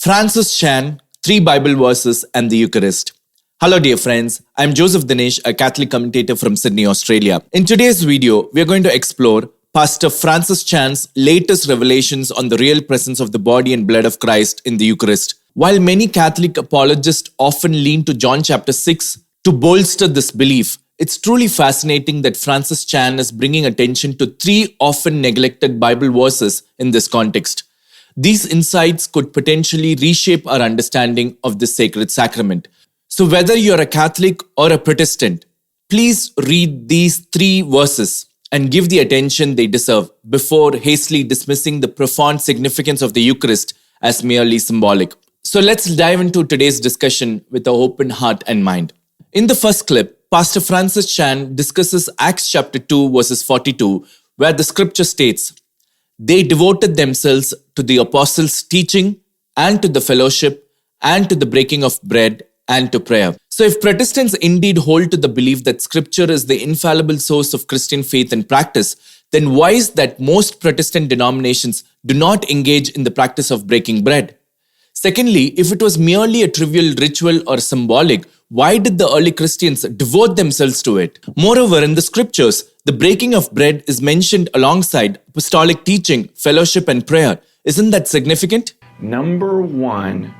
Francis Chan, 3 Bible verses and the Eucharist. Hello dear friends, I'm Joseph Dinesh, a Catholic commentator from Sydney, Australia. In today's video, we are going to explore Pastor Francis Chan's latest revelations on the real presence of the body and blood of Christ in the Eucharist. While many Catholic apologists often lean to John chapter 6 to bolster this belief, it's truly fascinating that Francis Chan is bringing attention to 3 often neglected Bible verses in this context. These insights could potentially reshape our understanding of this sacred sacrament. So whether you're a Catholic or a Protestant, please read these 3 verses and give the attention they deserve before hastily dismissing the profound significance of the Eucharist as merely symbolic. So let's dive into today's discussion with an open heart and mind. In the first clip, Pastor Francis Chan discusses Acts chapter 2 verses 42, where the scripture states, "They devoted themselves to the apostles' teaching and to the fellowship and to the breaking of bread and to prayer." So if Protestants indeed hold to the belief that scripture is the infallible source of Christian faith and practice, then why is that most Protestant denominations do not engage in the practice of breaking bread? Secondly, if it was merely a trivial ritual or symbolic, why did the early Christians devote themselves to it? Moreover, in the scriptures, the breaking of bread is mentioned alongside apostolic teaching, fellowship, and prayer. Isn't that significant? Number 1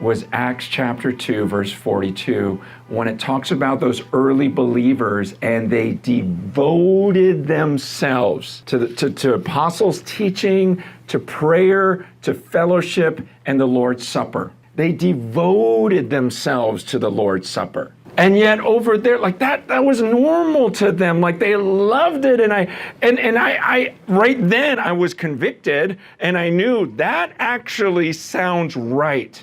was Acts chapter 2, verse 42, when it talks about those early believers and they devoted themselves to apostles' teaching, to prayer, to fellowship, and the Lord's Supper. They devoted themselves to the Lord's Supper. And yet over there, like that was normal to them. Like they loved it. And I right then I was convicted and I knew that actually sounds right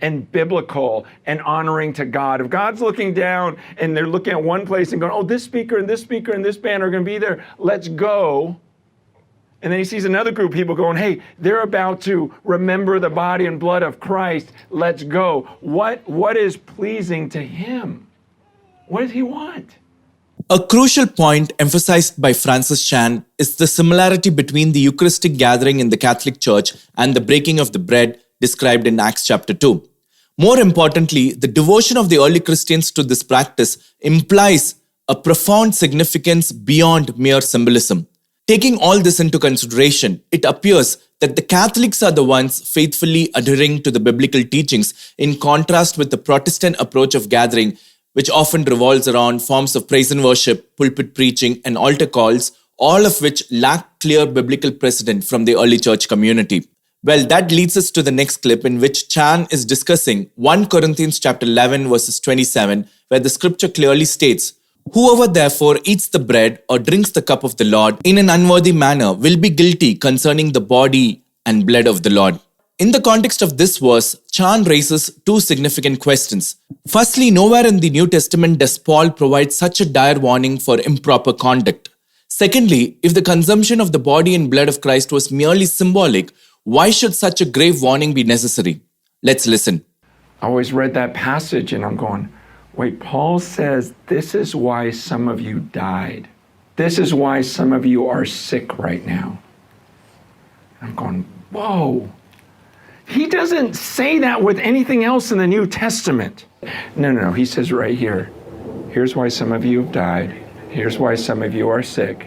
and biblical and honoring to God. If God's looking down and they're looking at one place and going, oh, this speaker and this speaker and this band are going to be there, let's go. And then he sees another group of people going, hey, they're about to remember the body and blood of Christ. Let's go. What is pleasing to him? What does he want? A crucial point emphasized by Francis Chan is the similarity between the Eucharistic gathering in the Catholic Church and the breaking of the bread described in Acts chapter 2. More importantly, the devotion of the early Christians to this practice implies a profound significance beyond mere symbolism. Taking all this into consideration, it appears that the Catholics are the ones faithfully adhering to the biblical teachings in contrast with the Protestant approach of gathering, which often revolves around forms of praise and worship, pulpit preaching, and altar calls, all of which lack clear biblical precedent from the early church community. Well, that leads us to the next clip in which Chan is discussing 1 Corinthians chapter 11 verses 27, where the scripture clearly states, "Whoever therefore eats the bread or drinks the cup of the Lord in an unworthy manner will be guilty concerning the body and blood of the Lord." In the context of this verse, Chan raises 2 significant questions. Firstly, nowhere in the New Testament does Paul provide such a dire warning for improper conduct. Secondly, if the consumption of the body and blood of Christ was merely symbolic, why should such a grave warning be necessary? Let's listen. I always read that passage and I'm going, wait, Paul says this is why some of you died. This is why some of you are sick right now. I'm going, whoa. He doesn't say that with anything else in the New Testament. No. He says right here, here's why some of you have died. Here's why some of you are sick.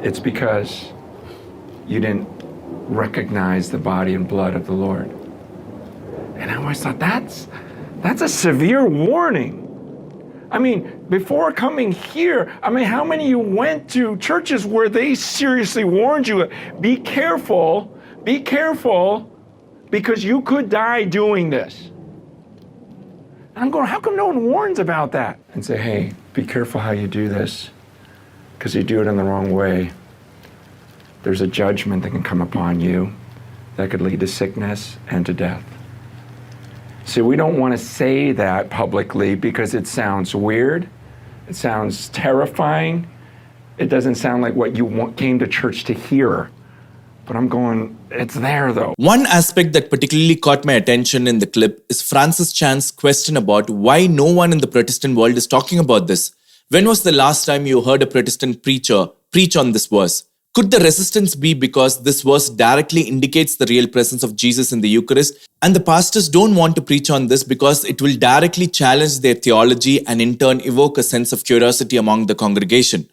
It's because you didn't recognize the body and blood of the Lord. And I always thought that's a severe warning. I mean, before coming here, how many of you went to churches where they seriously warned you, be careful, because you could die doing this. And I'm going, how come no one warns about that? And say, hey, be careful how you do this, because you do it in the wrong way. There's a judgment that can come upon you that could lead to sickness and to death. See, we don't want to say that publicly because it sounds weird. It sounds terrifying. It doesn't sound like what you came to church to hear. But I'm going, it's there though. One aspect that particularly caught my attention in the clip is Francis Chan's question about why no one in the Protestant world is talking about this. When was the last time you heard a Protestant preacher preach on this verse? Could the resistance be because this verse directly indicates the real presence of Jesus in the Eucharist, and the pastors don't want to preach on this because it will directly challenge their theology and in turn evoke a sense of curiosity among the congregation?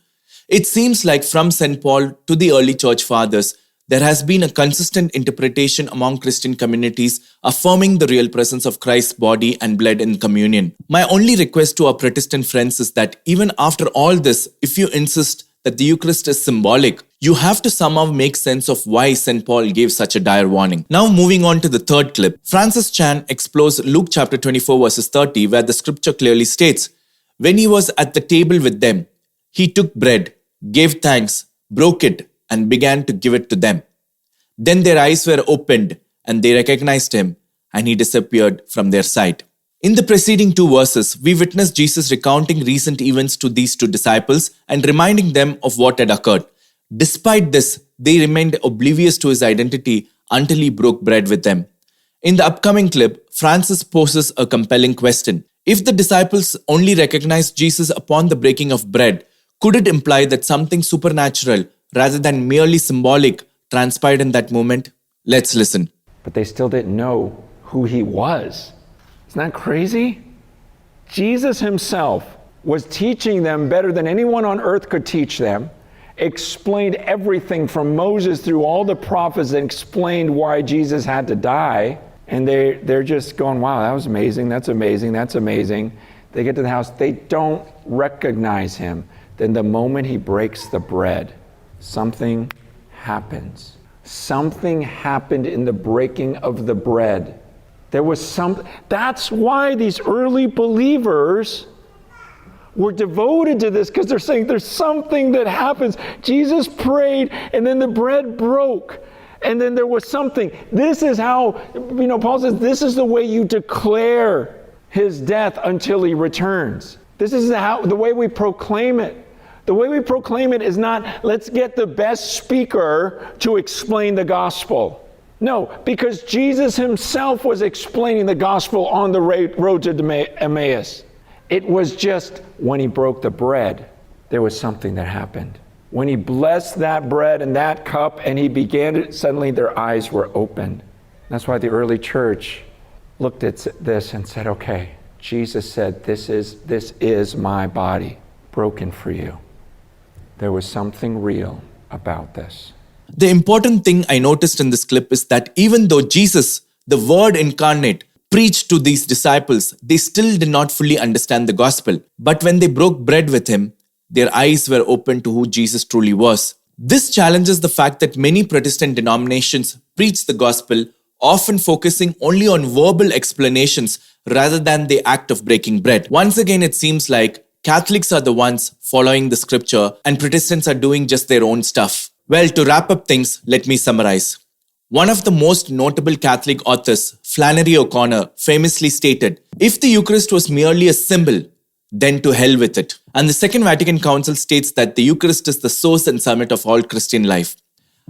It seems like from St. Paul to the early church fathers, there has been a consistent interpretation among Christian communities affirming the real presence of Christ's body and blood in communion. My only request to our Protestant friends is that even after all this, if you insist that the Eucharist is symbolic, you have to somehow make sense of why St. Paul gave such a dire warning. Now moving on to the third clip, Francis Chan explores Luke chapter 24 verses 30, where the scripture clearly states, "When he was at the table with them, he took bread, gave thanks, broke it, and began to give it to them. Then their eyes were opened, and they recognized him, and he disappeared from their sight." In the preceding two verses, we witness Jesus recounting recent events to these two disciples and reminding them of what had occurred. Despite this, they remained oblivious to his identity until he broke bread with them. In the upcoming clip, Francis poses a compelling question. If the disciples only recognized Jesus upon the breaking of bread, could it imply that something supernatural rather than merely symbolic transpired in that moment? Let's listen. But they still didn't know who he was. Isn't that crazy? Jesus himself was teaching them better than anyone on earth could teach them, explained everything from Moses through all the prophets and explained why Jesus had to die. And they're just going, wow, that was amazing, that's amazing, that's amazing. They get to the house, they don't recognize him. Then the moment he breaks the bread, something happens. Something happened in the breaking of the bread. There was that's why these early believers were devoted to this, because they're saying there's something that happens. Jesus prayed, and then the bread broke, and then there was something. This is how, Paul says, this is the way you declare his death until he returns. This is the way we proclaim it. The way we proclaim it is not, let's get the best speaker to explain the gospel. No, because Jesus himself was explaining the gospel on the road to Emmaus. It was just when he broke the bread, there was something that happened. When he blessed that bread and that cup and he began it, suddenly their eyes were opened. That's why the early church looked at this and said, okay, Jesus said, this is my body broken for you. There was something real about this. The important thing I noticed in this clip is that even though Jesus, the Word incarnate, preached to these disciples, they still did not fully understand the gospel. But when they broke bread with him, their eyes were opened to who Jesus truly was. This challenges the fact that many Protestant denominations preach the gospel, often focusing only on verbal explanations rather than the act of breaking bread. Once again, it seems like Catholics are the ones following the scripture and Protestants are doing just their own stuff. Well, to wrap up things, let me summarize. One of the most notable Catholic authors, Flannery O'Connor, famously stated, "If the Eucharist was merely a symbol, then to hell with it." And the Second Vatican Council states that the Eucharist is the source and summit of all Christian life.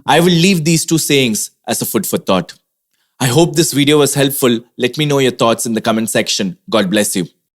I will leave these two sayings as a food for thought. I hope this video was helpful. Let me know your thoughts in the comment section. God bless you.